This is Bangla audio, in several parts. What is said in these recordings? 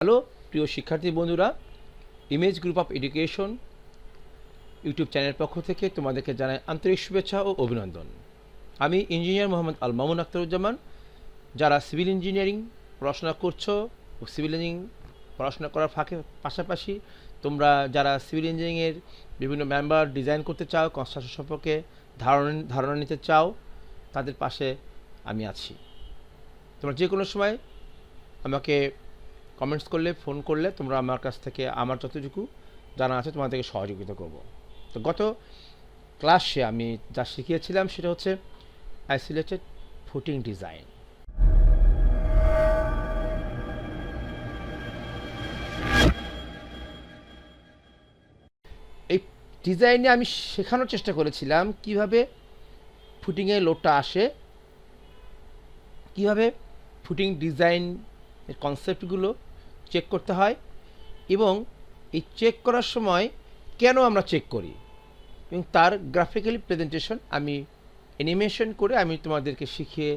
হ্যালো প্রিয় শিক্ষার্থী বন্ধুরা, image group of education YouTube চ্যানেলের পক্ষ থেকে তোমাদেরকে জানাই আন্তরিক শুভেচ্ছা ও অভিনন্দন। আমি ইঞ্জিনিয়ার মোহাম্মদ আল মামুন আখতারুজ্জামান। যারা সিভিল ইঞ্জিনিয়ারিং পড়াশোনা করছো ও সিভিল ইঞ্জিনিয়ারিং পড়াশোনা করার পাশাপাশি তোমরা যারা সিভিল ইঞ্জিনিয়ারিংয়ের বিভিন্ন মেম্বার ডিজাইন করতে চাও, কনস্ট্রাকশন সম্পর্কে ধারণা নিতে চাও, তাদের পাশে আমি আছি। তোমরা যে কোনো সময় আমাকে কমেন্টস করলে, ফোন করলে তোমরা আমার কাছ থেকে আমার যতটুকু জানা আছে তোমাদেরকে সহযোগিতা করব। তো গত ক্লাসে আমি যা শিখিয়েছিলাম সেটা হচ্ছে আইসোলেটেড ফুটিং ডিজাইন। এই ডিজাইনে আমি শেখানোর চেষ্টা করেছিলাম কিভাবে ফুটিংয়ে লোডটা আসে, কিভাবে ফুটিং ডিজাইন এর কনসেপ্টগুলো চেক করতে হয় এবং এই চেক করার সময় কেন আমরা চেক করি এবং তার গ্রাফিক্যালি প্রেজেন্টেশন আমি অ্যানিমেশন করে আমি তোমাদেরকে শিখিয়ে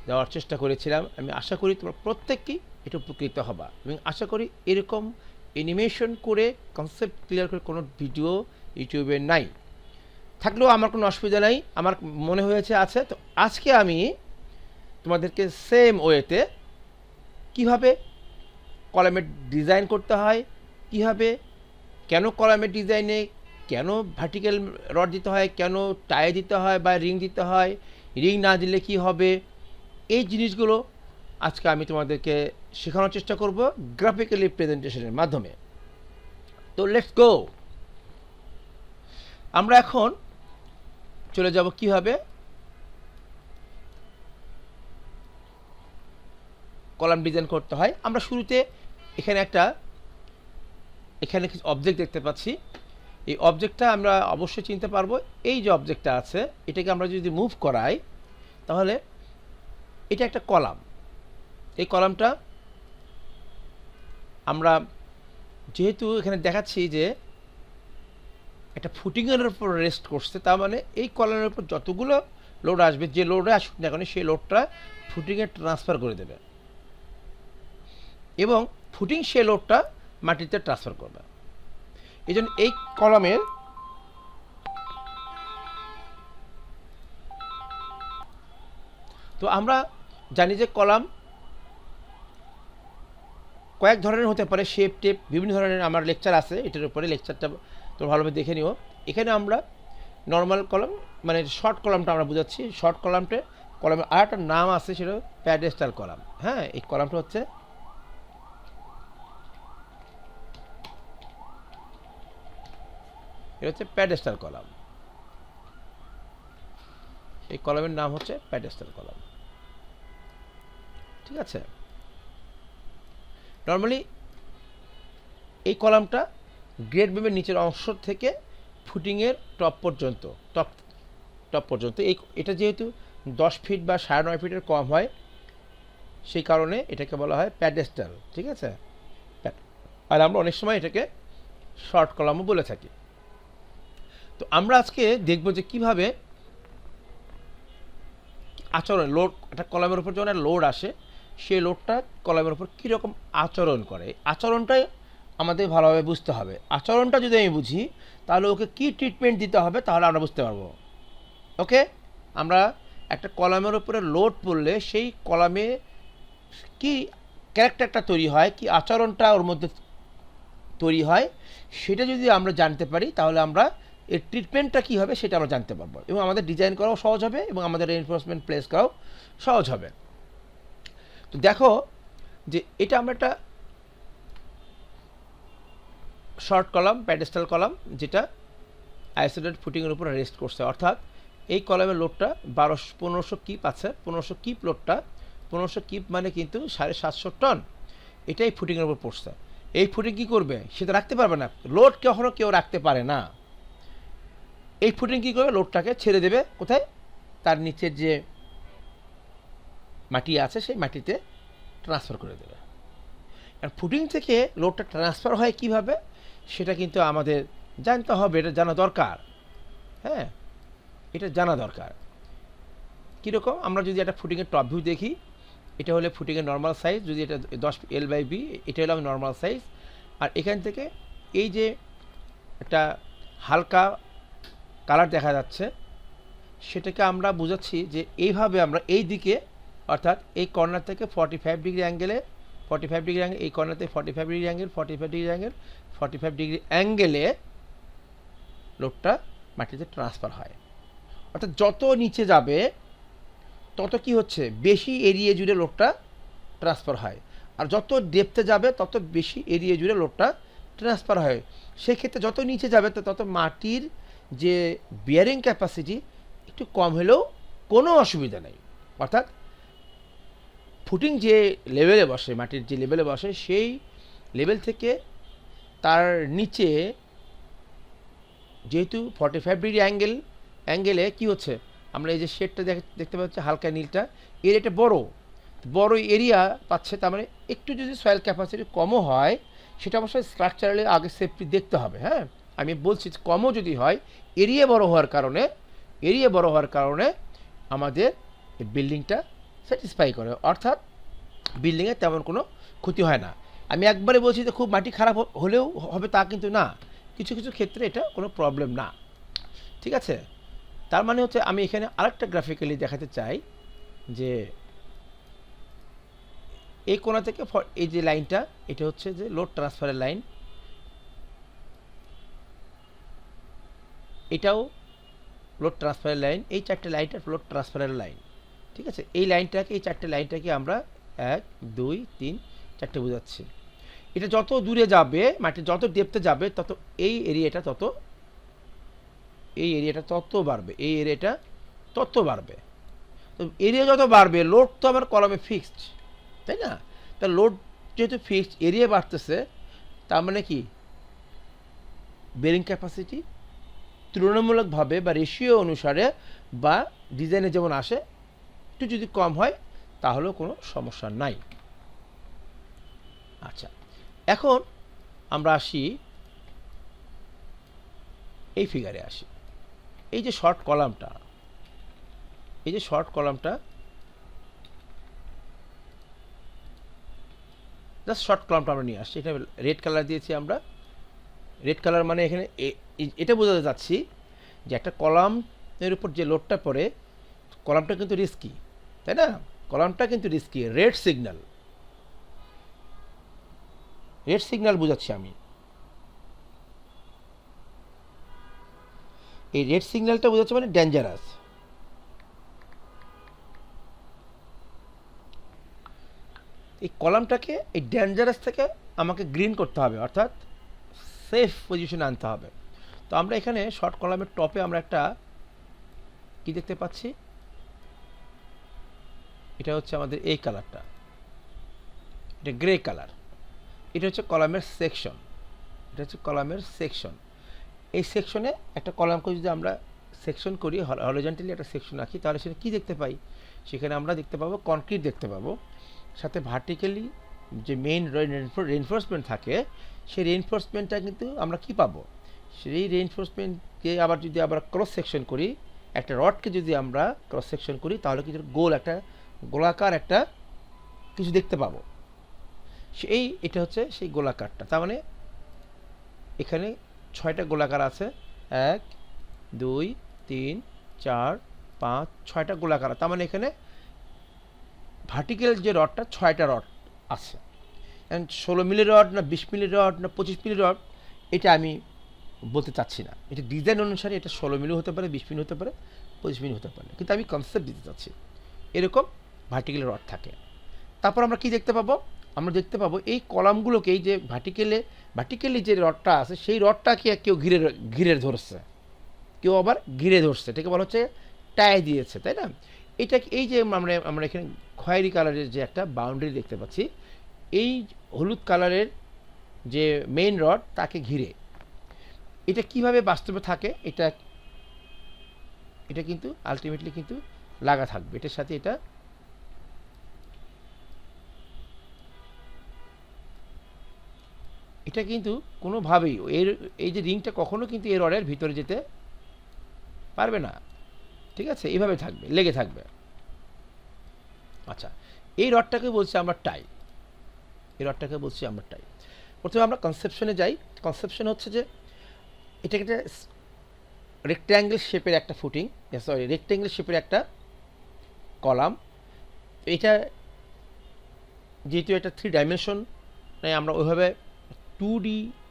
দেওয়ার চেষ্টা করেছিলাম। আমি আশা করি তোমরা প্রত্যেককেই এটা উপকৃত হবা এবং আশা করি এরকম অ্যানিমেশন করে কনসেপ্ট ক্লিয়ার করে কোনো ভিডিও ইউটিউবে নাই, থাকলেও আমার কোনো অসুবিধা নাই, আমার মনে হয়েছে আছে। তো আজকে আমি তোমাদেরকে সেম ওয়েতে কীভাবে কলামের ডিজাইন করতে হয়, কীভাবে কেন কলামের ডিজাইনে কেন ভার্টিক্যাল রড দিতে হয়, কেন টাই দিতে হয় বা রিং দিতে হয়, রিং না দিলে কি হবে, এই জিনিসগুলো আজকে আমি তোমাদেরকে শেখানোর চেষ্টা করব গ্রাফিক্যালি প্রেজেন্টেশনের মাধ্যমে। তো লেটস গো। আমরা এখন চলে যাব কিভাবে কলাম ডিজাইন করতে হয়। আমরা শুরুতে এখানে কিছু অবজেক্ট দেখতে পাচ্ছি। এই অবজেক্টটা আমরা অবশ্যই চিনতে পারবো। এই যে অবজেক্টটা আছে এটাকে আমরা যদি মুভ করাই তাহলে এটা একটা কলাম। এই কলামটা আমরা যেহেতু এখানে দেখাচ্ছি যে একটা ফুটিংয়ের উপর রেস্ট করছে, তার মানে এই কলামের উপর যতগুলো লোড আসবে, যে লোডে আসুক না কেন সেই লোডটা ফুটিংয়ে ট্রান্সফার করে দেবে এবং ফুটিং সে লোডটা মাটিতে ট্রান্সফার করবে। এই জন্য এই কলামের তো আমরা জানি যে কলাম কয়েক ধরনের হতে পারে, শেপ টেপ বিভিন্ন ধরনের। আমার লেকচার আছে এটার উপরে, লেকচারটা তো ভালোভাবে দেখে নিও। এখানে আমরা নর্মাল কলাম মানে শর্ট কলামটা আমরা বুঝাচ্ছি। শর্ট কলামের আর একটা নাম আছে, সেটা প্যাডেস্টাল কলাম। হ্যাঁ, এই কলামটা হচ্ছে এটা হচ্ছে প্যাডেস্টাল কলাম। এই কলামের নাম হচ্ছে প্যাডেস্টাল কলাম, ঠিক আছে। নর্মালি এই কলামটা গ্রেড বিমের নিচের অংশ থেকে ফুটিংয়ের টপ পর্যন্ত এটা যেহেতু 10 ফিট বা 9.5 ফিটের কম হয়, সেই কারণে এটাকে বলা হয় প্যাডেস্টাল, ঠিক আছে। আর আমরা অনেক সময় এটাকে শর্ট কলামও বলে থাকি। তো আমরা আজকে দেখব যে কিভাবে আচরণ, লোড, একটা কলামের উপর যখন লোড আসে সেই লোডটা কলামের উপর কীরকম আচরণ করে, আচরণটাই আমাদের ভালোভাবে বুঝতে হবে। আচরণটা যদি আমি বুঝি তাহলে ওকে কী ট্রিটমেন্ট দিতে হবে তাহলে আমরা বুঝতে পারবো। ওকে, আমরা একটা কলামের উপরে লোড পড়লে সেই কলামে কি ক্যারেক্টারটা তৈরি হয়, কি আচরণটা ওর মধ্যে তৈরি হয়, সেটা যদি আমরা জানতে পারি তাহলে আমরা এর ট্রিটমেন্টটা কী হবে সেটা আমরা জানতে পারবো এবং আমাদের ডিজাইন করাও সহজ হবে এবং আমাদের রেইনফোর্সমেন্ট প্লেস করাও সহজ হবে। তো দেখো যে এটা আমরা একটা শর্ট কলাম, প্যাডেস্টাল কলাম, যেটা আইসোলেটেড ফুটিংয়ের উপর রেস্ট করছে। অর্থাৎ এই কলামের লোডটা 1500 কিপ আছে। 1500 কিপ লোডটা, 1500 কিপ মানে কিন্তু 750 টন, এটাই ফুটিংয়ের উপর পড়ছে। এই ফুটিং কী করবে সেটা রাখতে পারবে না, লোড কখনো কেউ রাখতে পারে না। এই ফুটিং কী করবে, লোডটাকে ছেড়ে দেবে কোথায়, তার নিচের যে মাটি আছে সেই মাটিতে ট্রান্সফার করে দেবে। আর ফুটিং থেকে লোডটা ট্রান্সফার হয় কিভাবে সেটা কিন্তু আমাদের জানতে হবে, এটা জানা দরকার। হ্যাঁ, এটা জানা দরকার। কীরকম, আমরা যদি একটা ফুটিংয়ের টপ ভিউ দেখি, এটা হলো ফুটিংয়ের নর্মাল সাইজ, যদি এটা 10 L/B, এটা হলো নর্মাল সাইজ। আর এখান থেকে এই যে একটা হালকা কালার দেখা যাচ্ছে, সেটাকে আমরা বোঝাচ্ছি যে এইভাবে আমরা এই দিকে, অর্থাৎ এই কর্নার থেকে 45 ডিগ্রি অ্যাঙ্গেলে, 45 ডিগ্রি অ্যাঙ্গেল, এই কর্নার থেকে 45 degree angle, 45 degree angle, 45 degree অ্যাঙ্গেলে লোডটা মাটিতে ট্রান্সফার হয়। অর্থাৎ যত নিচে যাবে তত কি হচ্ছে, বেশি এরিয়া জুড়ে লোডটা ট্রান্সফার হয়, আর যত ডেপথে যাবে তত বেশি এরিয়া জুড়ে লোডটা ট্রান্সফার হয়। সেক্ষেত্রে যত নিচে যাবে তত মাটির যে বিয়ারিং ক্যাপাসিটি একটু কম হলেও কোনো অসুবিধা নেই। অর্থাৎ ফুটিং যে লেভেলে বসে, মাটির যে লেভেলে বসে, সেই লেভেল থেকে তার নিচে যেহেতু 45 ডিগ্রি অ্যাঙ্গেলে কী হচ্ছে, আমরা এই যে শেডটা দেখতে পাচ্ছি হালকা নীলটা, এরিয়াটা বড় এরিয়া পাচ্ছে। তার মানে একটু যদি সয়েল ক্যাপাসিটি কমও হয়, সেটা অবশ্যই স্ট্রাকচারালি আগে সেফটি দেখতে হবে। হ্যাঁ, আমি বলছি কমও যদি হয়, এরিয়া বড় হওয়ার কারণে আমাদের এই বিল্ডিংটা স্যাটিসফাই করে, অর্থাৎ বিল্ডিংয়ে তেমন কোনো ক্ষতি হয় না। আমি একবারে বলছি যে খুব মাটি খারাপ হলেও হবে তা কিন্তু না, কিছু কিছু ক্ষেত্রে এটা কোনো প্রবলেম না। ঠিক আছে, তার মানে হচ্ছে আমি এখানে আরেকটা গ্রাফিক্যালি দেখাতে চাই যে এই কোণা থেকে এই যে লাইনটা, এটা হচ্ছে যে লোড ট্রান্সফারের লাইন, এটাও লোড ট্রান্সফারের লাইন, এই চারটে লাইনটা লোড ট্রান্সফারের লাইন। ঠিক আছে, এই চারটে লাইনটাকে আমরা 1 2 3 4টে বোঝাচ্ছি। এটা যত দূরে যাবে, মাটি যত ডেপথে যাবে, তত এই এরিয়াটা তত বাড়বে। তো এরিয়া যত বাড়বে, লোড তো আমার কলমে ফিক্সড, তাই না? তা লোড যেহেতু ফিক্সড, এরিয়া বাড়তেছে, তার মানে কি বেরিং ক্যাপাসিটি তুলনামূলকভাবে বা রেশিও অনুসারে বা ডিজাইনে যেমন আসে, একটু যদি কম হয় তাহলেও কোনো সমস্যা নাই। আচ্ছা, এখন আমরা আসি এই ফিগারে আসি। এই যে শর্ট কলামটা, জাস্ট শর্ট কলামটা আমরা নিয়ে আসছি। এটা রেড কালার দিয়েছি আমরা। রেড কালার মানে এখানে এটা বোঝাতে যাচ্ছি যে একটা কলামের উপর যে লোডটা পড়ে, কলামটা কিন্তু রিস্কি, তাই না? কলামটা কিন্তু রিস্কি। রেড সিগন্যাল বোঝাচ্ছি আমি। এই রেড সিগন্যালটা বোঝাচ্ছে মানে ডেঞ্জারাস। এই কলামটাকে এই ডেঞ্জারাস থেকে আমাকে গ্রিন করতে হবে, অর্থাৎ সেফ পজিশনে আনতে হবে। তো আমরা এখানে শর্ট কলামের টপে আমরা একটা কি দেখতে পাচ্ছি, এটা হচ্ছে আমাদের এই কালারটা, এটা গ্রে কালার। এটা হচ্ছে কলামের সেকশন। এই সেকশনে একটা কলামকে যদি আমরা সেকশন করি, হরিজন্টালি একটা সেকশন রাখি, তাহলে সেটা কী দেখতে পাই? সেখানে আমরা দেখতে পাবো কনক্রিট দেখতে পাবো, সাথে ভার্টিক্যালি যে মেইন রেইনফোর্সমেন্ট থাকে, সেই রেইনফোর্সমেন্টটা কিন্তু আমরা কি পাবো? সেই রেইনফোর্সমেন্টকে আবার যদি আমরা ক্রস সেকশন করি, একটা রডকে যদি আমরা ক্রস সেকশন করি, তাহলে কিন্তু গোলাকার একটা কিছু দেখতে পাবো। এটা হচ্ছে সেই গোলাকারটা। তার মানে এখানে 6টা গোলাকার আছে, 1 2 3 4 5 6টা গোলাকার। তার মানে এখানে ভার্টিক্যাল যে রডটা 6টা রড আছে। 16 মিলি রড না 20 মিলি রড না 25 মিলি রড, এটা আমি বলতে চাচ্ছি না। এটা ডিজাইন অনুসারে এটা 16 মিলি হতে পারে, 20 মিলি হতে পারে, 25 মিলি হতে পারে, কিন্তু আমি কনসেপ্ট দিতে চাচ্ছি। এরকম ভার্টিক্যাল রড থাকে। তারপর আমরা কি দেখতে পাবো? আমরা দেখতে পাবো এই কলামগুলোকে, এই যে ভার্টিক্যালি যে রডটা আছে, সেই রডটাকে কেউ ঘিরে ধরছে, কেউ আবার ঘিরে ধরছে, এটাকে বলা হচ্ছে টাই দিয়েছে, তাই না? এই যে আমরা এখানে খয়েরি কালারের যে একটা বাউন্ডারি দেখতে পাচ্ছি, এই হলুদ কালারের যে মেইন রড, তাকে ঘিরে এটা কিভাবে বাস্তবে থাকে, এটা কিন্তু আলটিমেটলি কিন্তু লাগা থাকবে এটার সাথে। এটা কিন্তু কোনোভাবেই এই যে রিংটা কখনো কিন্তু এর রডের ভিতরে যেতে পারবে না। ঠিক আছে, এইভাবে থাকবে, লেগে থাকবে। আচ্ছা, এই রডটাকে বলছি আমরা টাই, এই রডটাকে বলছি আমরা টাই। প্রথমে আমরা কনসেপশনে যাই। কনসেপশন হচ্ছে যে এটা একটা রেক্ট্যাঙ্গেল শেপের একটা ফুটিং, সরি রেক্ট্যাঙ্গেল শেপের একটা কলাম। এটা যেহেতু এটা 3 ডাইমেনশন, আমরা ওইভাবে 2D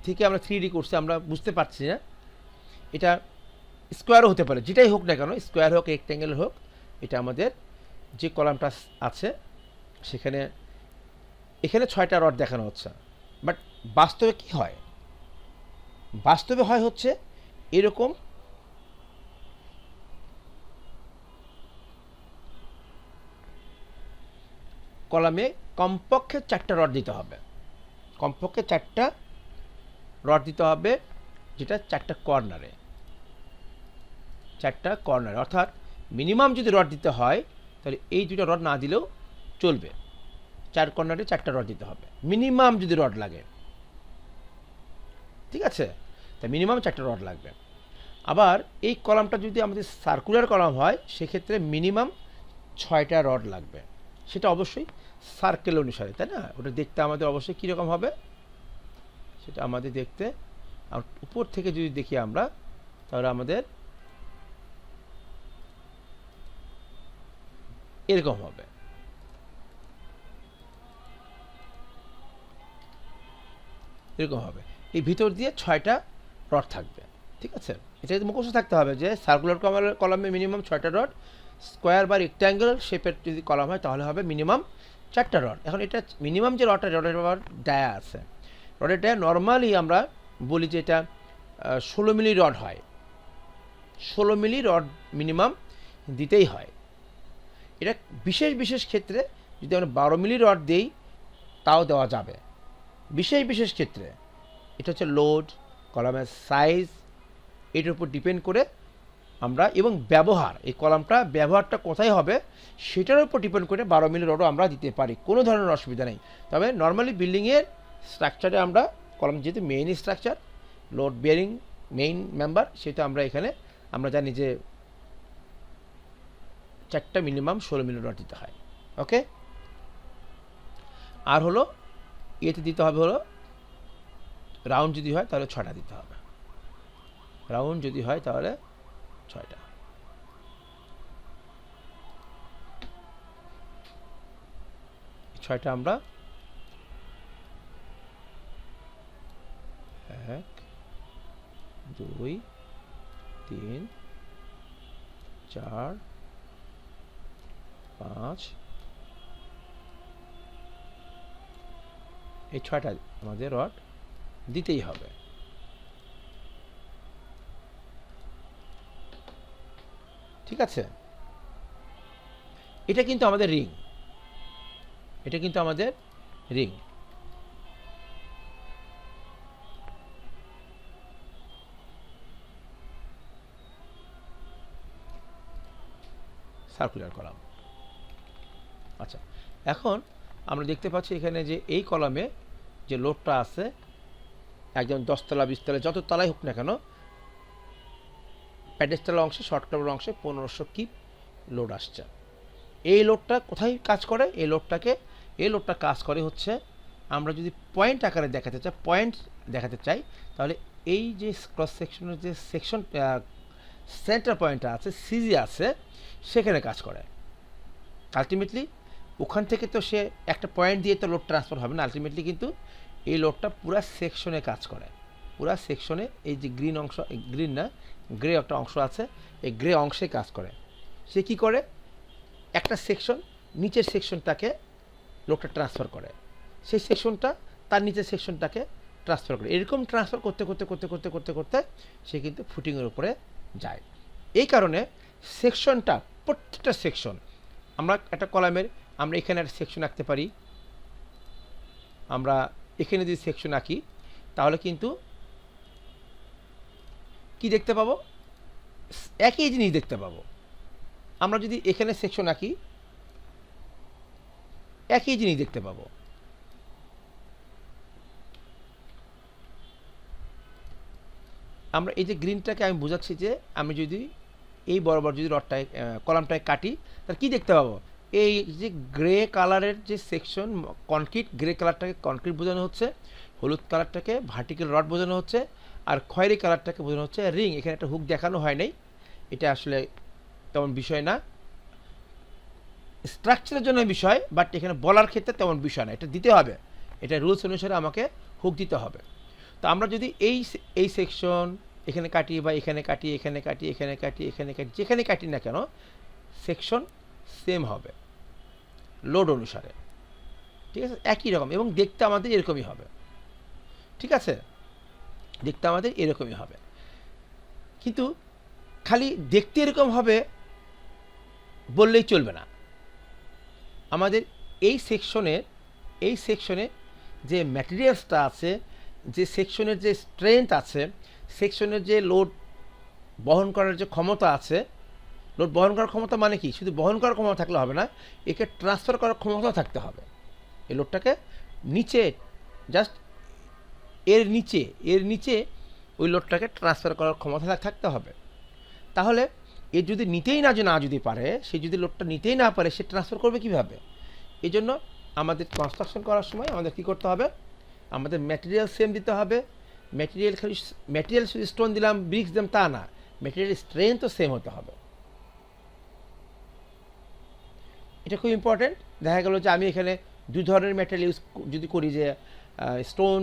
থেকে আমরা 3D করছি, আমরা বুঝতে পারছি না। এটা স্কোয়ারও হতে পারে, যেটাই হোক না কেন, স্কোয়ার হোক রেক্ট্যাঙ্গেল হোক, এটা আমাদের যে কলামটা আছে সেখানে এখানে 6টা রড দেখানো হচ্ছে। বাট বাস্তবে কি হয়? বাস্তবে হয় হচ্ছে এরকম কলামে কমপক্ষে 4টা রড দিতে হবে, কমপক্ষে 4টা রড দিতে হবে, যেটা 4টা কর্নারে, 4টা কর্নারে। অর্থাৎ মিনিমাম যদি রড দিতে হয় তাহলে এই 2টা রড না দিলেও চলবে, 4 কর্নারে 4টা রড দিতে হবে মিনিমাম যদি রড লাগে, ঠিক আছে? তা মিনিমাম 4টা রড লাগবে। আবার এই কলামটা যদি আমাদের সার্কুলার কলাম হয় সেক্ষেত্রে মিনিমাম 6টা রড লাগবে, সেটা অবশ্যই সার্কেল অনুসারে, তাই না? ওটা দেখতে আমাদের অবশ্যই কীরকম হবে সেটা আমাদের দেখতে, আর উপর থেকে যদি দেখি আমরা তাহলে আমাদের এরকম হবে। এরকম হবে, এই ভিতর দিয়ে 6টা রড থাকবে, ঠিক আছে? এটা মুখস্থ থাকতে হবে যে সার্কুলার কলামে মিনিমাম 6টা রড, স্কোয়ার বা রেক্ট্যাঙ্গেল শেপের যদি কলাম হয় তাহলে হবে মিনিমাম 4টা রড। এখন এটা মিনিমাম যে রডটা, রডের আবার ডায়া আছে, রডের ডায়া নর্মালি আমরা বলি যে এটা 16 মিলি রড হয়, 16 মিলি রড মিনিমাম দিতেই হয়। এটা বিশেষ বিশেষ ক্ষেত্রে যদি আমরা 12 মিলি রড দিই তাও দেওয়া যাবে, বিশেষ বিশেষ ক্ষেত্রে। এটা হচ্ছে লোড, কলামের সাইজ, এটার উপর ডিপেন্ড করে আমরা, এবং ব্যবহার, এই কলামটা ব্যবহারটা কোথায় হবে সেটার উপর ডিপেন্ড করে 12 মিলি রডও আমরা দিতে পারি, কোনো ধরনের অসুবিধা নেই। তবে নর্মালি বিল্ডিংয়ের স্ট্রাকচারে আমরা কলাম যেহেতু main structure, load bearing main member, সেটা আমরা এখানে আমরা জানি যে 4টা মিনিমাম 16 মিলি রড দিতে হয়। ওকে, আর হলো এতে দিতে হবে হলো রাউন্ড যদি হয় তাহলে 6টা দিতে হবে, রাউন্ড যদি হয় তাহলে 6টা। ছয়টা আমরা 1 2 3 4 5, এই 6টা আমাদের রড দিতেই হবে। ঠিক আছে, এটা কিন্তু আমাদের রিং, এটা কিন্তু আমাদের রিং। Circular column. আচ্ছা, এখন আমরা দেখতে পাচ্ছি এখানে যে এই কলামে যে লোডটা আছে, একদম 10 তলা 20 তলা যত তলাই হোক না কেন, প্যাডেস্টাল অংশে, শর্টকাটের অংশে 1500 কিপ লোড আসছে। এই লোডটা কোথায় কাজ করে? এই লোডটা কাজ করে হচ্ছে, আমরা যদি পয়েন্ট আকারে দেখাতে চাই তাহলে এই যে ক্রস সেকশনের যে সেকশন সেন্টার পয়েন্টটা আছে, সিজি আছে, সেখানে কাজ করে। আলটিমেটলি ওখান থেকে তো সে একটা পয়েন্ট দিয়ে তো লোড ট্রান্সফার হবে না, আলটিমেটলি কিন্তু এই লোডটা পুরো সেকশনে কাজ করে, পুরো সেকশনে। এই যে গ্রিন অংশ, গ্রিন না গ্রে একটা অংশ আছে, এই গ্রে অংশে কাজ করে। সে কি করে? একটা সেকশন নিচের সেকশনটাকে লোডটা ট্রান্সফার করে, সেই সেকশনটা তার নিচের সেকশনটাকে ট্রান্সফার করে, এরকম ট্রান্সফার করতে করতে করতে করতে করতে করতে সে কিন্তু ফুটিংয়ের উপরে যায়। এই কারণে সেকশনটা, প্রত্যেকটা সেকশন, আমরা একটা কলামের আমরা এখানে একটা সেকশন আঁকতে পারি, আমরা এখানে যদি সেকশন আঁকি তাহলে কিন্তু কি দেখতে পাবো? একই জিনিস দেখতে পাবো। আমরা যদি এখানে সেকশন আঁকি একই জিনিস দেখতে পাবো। আমরা এই যে গ্রিনটাকে আমি বোঝাচ্ছি যে আমি যদি এই বরাবর যদি রডটায় কলামটায় কাটি তাহলে কি দেখতে পাবো? এই যে গ্রে কালারের যে সেকশন কনক্রিট, গ্রে কালারটাকে কনক্রিট বোঝানো হচ্ছে, হলুদ কালারটাকে ভার্টিক্যাল রড বোঝানো হচ্ছে, আর খয়েরি কালারটাকে বোঝানো হচ্ছে রিং। এখানে একটা হুক দেখানো হয় নাই, এটা আসলে তেমন বিষয় না, স্ট্রাকচারের জন্য বিষয়, বাট এখানে বলার ক্ষেত্রে তেমন বিষয় না, এটা দিতে হবে, এটা রুলস অনুসারে আমাকে হুক দিতে হবে। তো আমরা যদি এই সেকশন এখানে কাটি বা এখানে কাটি, এখানে কাটি, এখানে কাটি, এখানে কাটি, যেখানে কাটি না কেন সেকশন সেম হবে লোড অনুসারে, ঠিক আছে, একই রকম, এবং দেখতে আমাদের এরকমই হবে, ঠিক আছে, দেখতে আমাদের এরকমই হবে। কিন্তু খালি দেখতে এরকম হবে বললেই চলবে না, আমাদের এই সেকশনে যে ম্যাটেরিয়ালসটা আছে, যে সেকশনের যে স্ট্রেংথ আছে, সেকশনের যে লোড বহন করার যে ক্ষমতা আছে, লোড বহন করার ক্ষমতা মানে কি, শুধু বহন করার ক্ষমতা থাকলে হবে না, একে ট্রান্সফার করার ক্ষমতা থাকতে হবে। এই লোডটাকে নিচে জাস্ট এর নিচে ওই লোডটাকে ট্রান্সফার করার ক্ষমতা থাকতে হবে। তাহলে এ যদি নিতেই না যদি পারে, সে যদি লোডটা নিতেই না পারে, সে ট্রান্সফার করবে কীভাবে? এই জন্য আমাদের কনস্ট্রাকশন করার সময় আমাদের কী করতে হবে, আমাদের ম্যাটেরিয়াল সেম দিতে হবে। ম্যাটেরিয়াল শুধু স্টোন দিলাম, ব্রিক্স দিলাম তা না, ম্যাটেরিয়াল স্ট্রেংথও সেম হতে হবে। এটা খুব ইম্পর্টেন্ট। দেখা গেল যে আমি এখানে দুই ধরনের ম্যাটেরিয়াল ইউজ যদি করি, যে স্টোন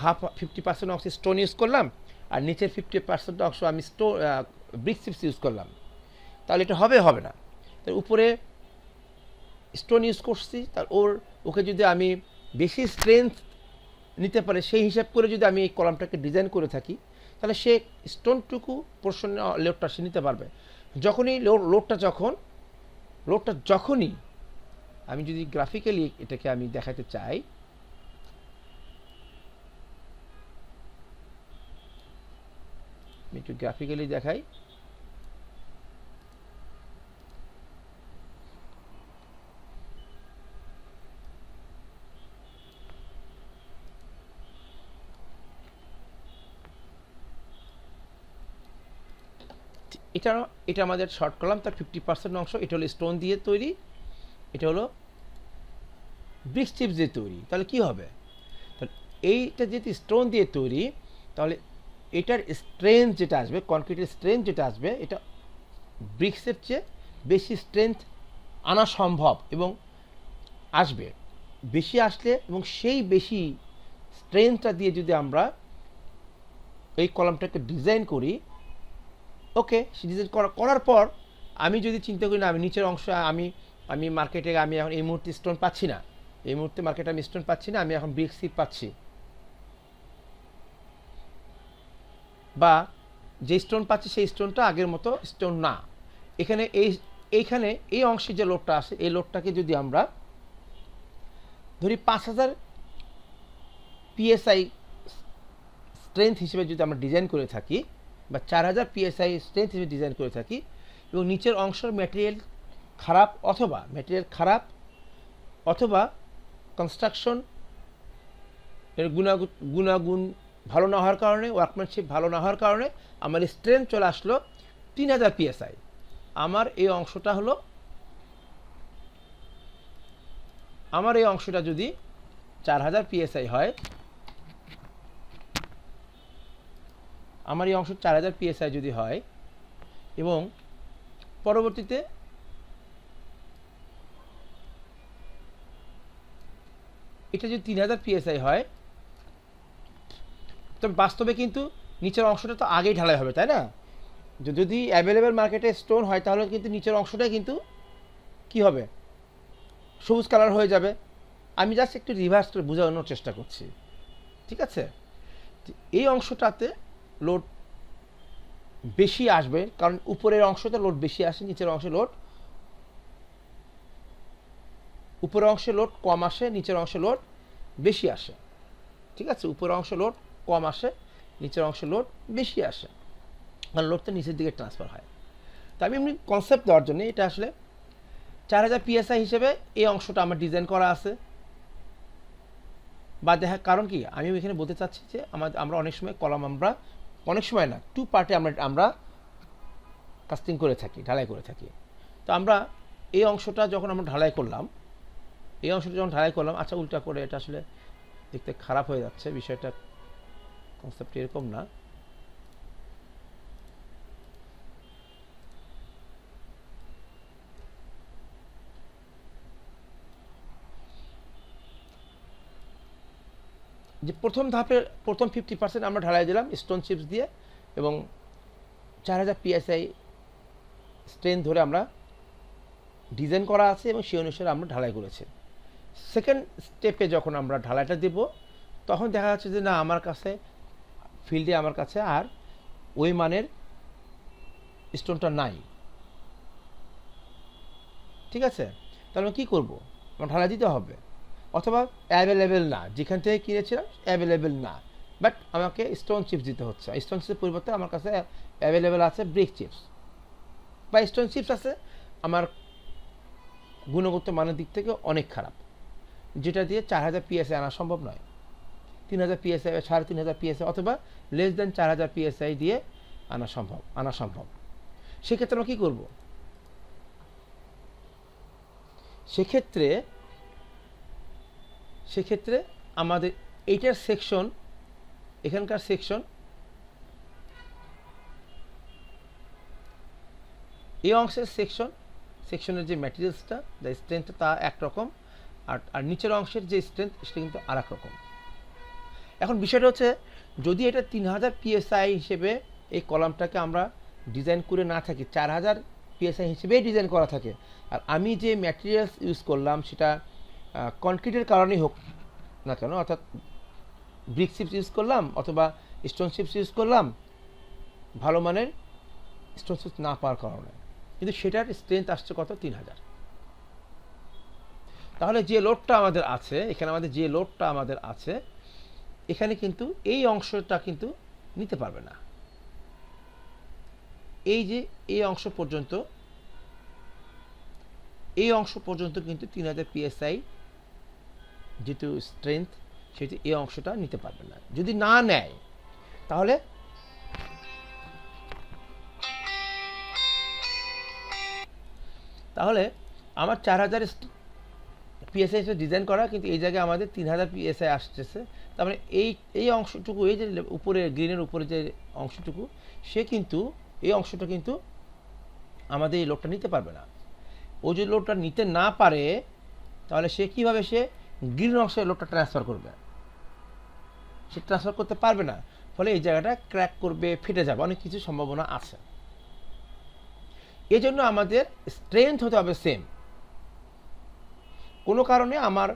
50% অংশ স্টোন ইউজ করলাম, আর নিচের 50% অংশ আমি ব্রিক্স চিপস ইউজ করলাম, তাহলে এটা হবে না। তার উপরে স্টোন ইউজ করছি, তার ওকে যদি আমি বেশি স্ট্রেংথ নিতে পারে সেই হিসাব করে যদি আমি এই কলামটাকে ডিজাইন করে থাকি, তাহলে সে স্টোনটুকু পোর্শন লোডটা সে নিতে পারবে। যখনই লোডটা যখনই আমি যদি গ্রাফিক্যালি এটাকে আমি দেখাতে চাই, আমি একটু গ্রাফিক্যালি দেখাই, এটা আমাদের শর্ট কলাম, তার 50% অংশ এটা হলো স্টোন দিয়ে তৈরি, এটা হলো ব্রিক্স চিপস দিয়ে তৈরি। তাহলে কি হবে, তাহলে এইটা যেহেতু স্টোন দিয়ে তৈরি, তাহলে এটার স্ট্রেংথ যেটা আসবে, কনক্রিটের স্ট্রেংথ যেটা আসবে, এটা ব্রিক্সের চেয়ে বেশি স্ট্রেংথ আনা সম্ভব এবং আসবে। বেশি আসলে এবং সেই বেশি স্ট্রেংথটা দিয়ে যদি আমরা এই কলামটাকে ডিজাইন করি, ওকে, সে ডিজাইন করার পর আমি যদি চিন্তা করি না, আমি নিচের অংশ আমি মার্কেটে আমি এখন এই মুহূর্তে স্টোন পাচ্ছি না, এই মুহূর্তে মার্কেটে আমি স্টোন পাচ্ছি না, আমি এখন ব্রিক্স চিপ পাচ্ছি, বা যে স্টোন পাচ্ছি সেই স্টোনটা আগের মতো স্টোন না, এইখানে এই অংশে যে লোডটা আসে, এই লোডটাকে যদি আমরা ধরি 5000 PSI স্ট্রেংথ হিসেবে যদি আমরা ডিজাইন করে থাকি, বা 4000 PSI স্ট্রেংথ হিসেবে ডিজাইন করে থাকি, এবং নিচের অংশের ম্যাটেরিয়াল খারাপ অথবা কনস্ট্রাকশন এর গুণাগুণ ভালো না হওয়ার কারণে, ওয়ার্কম্যানশিপ ভালো না হওয়ার কারণে আমার স্ট্রেংথ চলে আসলো 3000 PSI, আমার এই অংশটা যদি 4000 PSI হয়, আমার এই অংশ 4000 PSI যদি হয়, এবং পরবর্তীতে এটা যদি 3000 PSI হয়, তবে বাস্তবে কিন্তু নিচের অংশটা তো আগেই ঢালাই হবে, তাই না? যদি অ্যাভেলেবেল মার্কেটে স্টোন হয়, তাহলে কিন্তু নিচের অংশটাই কিন্তু কি হবে, সবুজ কালার হয়ে যাবে। আমি জাস্ট একটু রিভার্স করে বোঝানোর চেষ্টা করছি, ঠিক আছে? এই অংশটাতে লোড বেশি আসবে, কারণ উপরের অংশতে লোড বেশি আসে, উপরের অংশে লোড কম আসে, নিচের অংশে লোড বেশি আসে, ঠিক আছে? উপরের অংশে লোড কম আসে, নিচের অংশে লোড বেশি আসে, কারণ লোডটা নিচের দিকে ট্রান্সফার হয়। তো আমি এমনি কনসেপ্ট দেওয়ার জন্য এটা আসলে 4000 PSI হিসেবে এই অংশটা আমার ডিজাইন করা আছে, বা দেখা কারণ কি আমি এখানে বলতে চাচ্ছি যে আমরা অনেক সময় কলাম, অনেক সময় না, 2 পার্টে আমরা কাস্টিং করে থাকি, ঢালাই করে থাকি। তো আমরা এই অংশটা যখন আমরা ঢালাই করলাম, আচ্ছা উল্টা করে এটা আসলে দেখতে খারাপ হয়ে যাচ্ছে, বিষয়টা কনসেপ্ট এরকম না। যে প্রথম ধাপের প্রথম 50% আমরা ঢালাই দিলাম স্টোন চিপস দিয়ে, এবং 4000 PSI স্ট্রেন ধরে আমরা ডিজাইন করা আছে এবং সেই অনুসারে আমরা ঢালাই করেছি। সেকেন্ড স্টেপে যখন আমরা ঢালাইটা দেব, তখন দেখা যাচ্ছে যে না, আমার কাছে ফিল্ডে আমার কাছে আর ওই মানের স্টোনটা নাই। ঠিক আছে, তাহলে কী করবো? আমার ঢালাই দিতে হবে, অথবা অ্যাভেলেবেল না, যেখান থেকে কিনেছিলাম অ্যাভেলেবেল না, বাট আমাকে স্টোন চিপস দিতে হচ্ছে। স্টোন চিপসের পরিবর্তে আমার কাছে অ্যাভেলেবেল আছে ব্রিক চিপস বা স্টোন চিপস আছে, আমার গুণগত মানের দিক থেকে অনেক খারাপ, যেটা দিয়ে 4000 PSI আনা সম্ভব নয়। 3000 PSI বা 3500 PSI অথবা লেস দেন 4000 PSI দিয়ে আনা সম্ভব। সেক্ষেত্রে আমরা কী করব? সেক্ষেত্রে আমাদের এইটার সেকশন, এখানকার এই অংশের সেকশনের যে ম্যাটেরিয়ালসটা, যে স্ট্রেংথটা, তা একরকম, আর নিচের অংশের যে স্ট্রেংথ সেটা কিন্তু আর এক রকম। এখন বিষয়টা হচ্ছে, যদি এটা 3000 PSI হিসেবে এই কলামটাকে আমরা ডিজাইন করে না থাকি, 4000 PSI হিসেবেই ডিজাইন করা থাকে, আর আমি যে ম্যাটেরিয়ালস ইউজ করলাম সেটা কনক্রিটের কারণেই হোক না কেন, অর্থাৎ ব্রিক চিপস ইউজ করলাম অথবা স্টোন চিপস ইউজ করলাম, ভালো মানের স্টোন চিপস না পাওয়ার কারণে, কিন্তু সেটার স্ট্রেংথ আসছে কত? 3000। তাহলে যে লোডটা আমাদের আছে এখানে কিন্তু এই অংশটা কিন্তু নিতে পারবে না। এই অংশ পর্যন্ত কিন্তু 3000 PSI যেহেতু স্ট্রেংথ, সেটি এই অংশটা নিতে পারবে না। যদি না নেয় তাহলে আমার 4000 PSI ডিজাইন করা, কিন্তু এই জায়গায় আমাদের 3000 PSI আসতেছে। তার মানে এই অংশটুকু, এই যে উপরে গ্রিনের উপরে যে অংশটুকু, এই অংশটা কিন্তু আমাদের এই লোডটা নিতে পারবে না। ও যদি লোডটা নিতে না পারে, তাহলে সে কীভাবে গ্রিন অংশে লোডটা ট্রান্সফার করবে? সে ট্রান্সফার করতে পারবে না, ফলে এই জায়গাটা ক্র্যাক করবে, ফেটে যাবে, অনেক কিছু সম্ভাবনা আছে। এই জন্য আমাদের স্ট্রেংথ হতে হবে সেম। কোনো কারণে আমার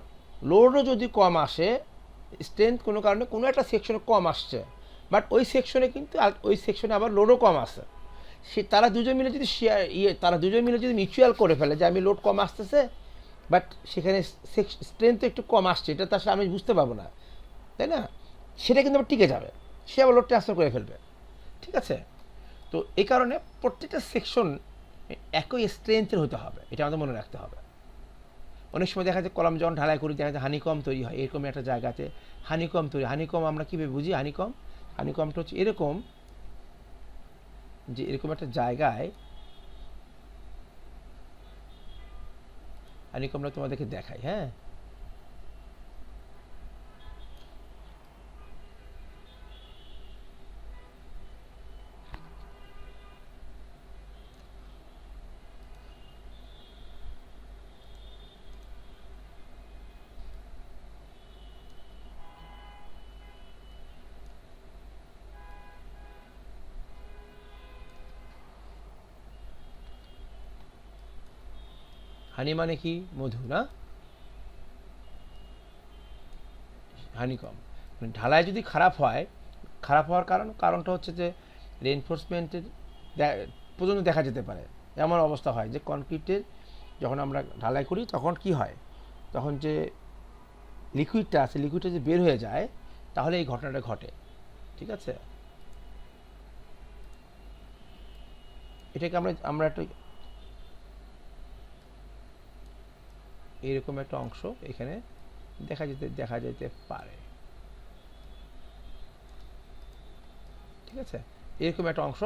লোডও যদি কম আসে, স্ট্রেংথ কোনো কারণে কোনো একটা সেকশনে কম আসছে, বাট ওই সেকশনে আবার লোডও কম আসে, তারা দুজন মিলে যদি মিউচুয়াল করে ফেলে যে আমি লোড কম আসতেছে, বাট সেখানে স্ট্রেংথ একটু কম আসছে, এটা তো আসলে আমি বুঝতে পারবো না, তাই না? সেটা কিন্তু আবার টিকে যাবে, সে আবার লোড ট্রান্সফার করে ফেলবে। ঠিক আছে, তো এই কারণে প্রত্যেকটা সেকশন একই স্ট্রেংথের হতে হবে, এটা আমাদের মনে রাখতে হবে। অনেক সময় দেখা যায় কলাম যখন ঢালাই করি, দেখা যায় হানিকম তৈরি হয়, এরকম একটা জায়গাতে হানিকম আমরা কীভাবে বুঝি? হানিকমটা হচ্ছে এরকম, যে এরকম একটা জায়গায়, হানিকমটা তোমাদেরকে দেখাই। হ্যাঁ, হানি মানে কি? মধু না? হানিকম ঢালাই যদি খারাপ হওয়ার কারণটা হচ্ছে যে রেইনফোর্সমেন্টের পর্যন্ত দেখা যেতে পারে। এমন অবস্থা হয় যে কনক্রিটের যখন আমরা ঢালাই করি, তখন কি হয়, তখন যে লিকুইডটা যে বের হয়ে যায়, তাহলে এই ঘটনাটা ঘটে। ঠিক আছে, এটাকে আমরা একটা এইরকম একটা অংশ এখানে দেখা যেতে পারে। ঠিক আছে, এরকম একটা অংশ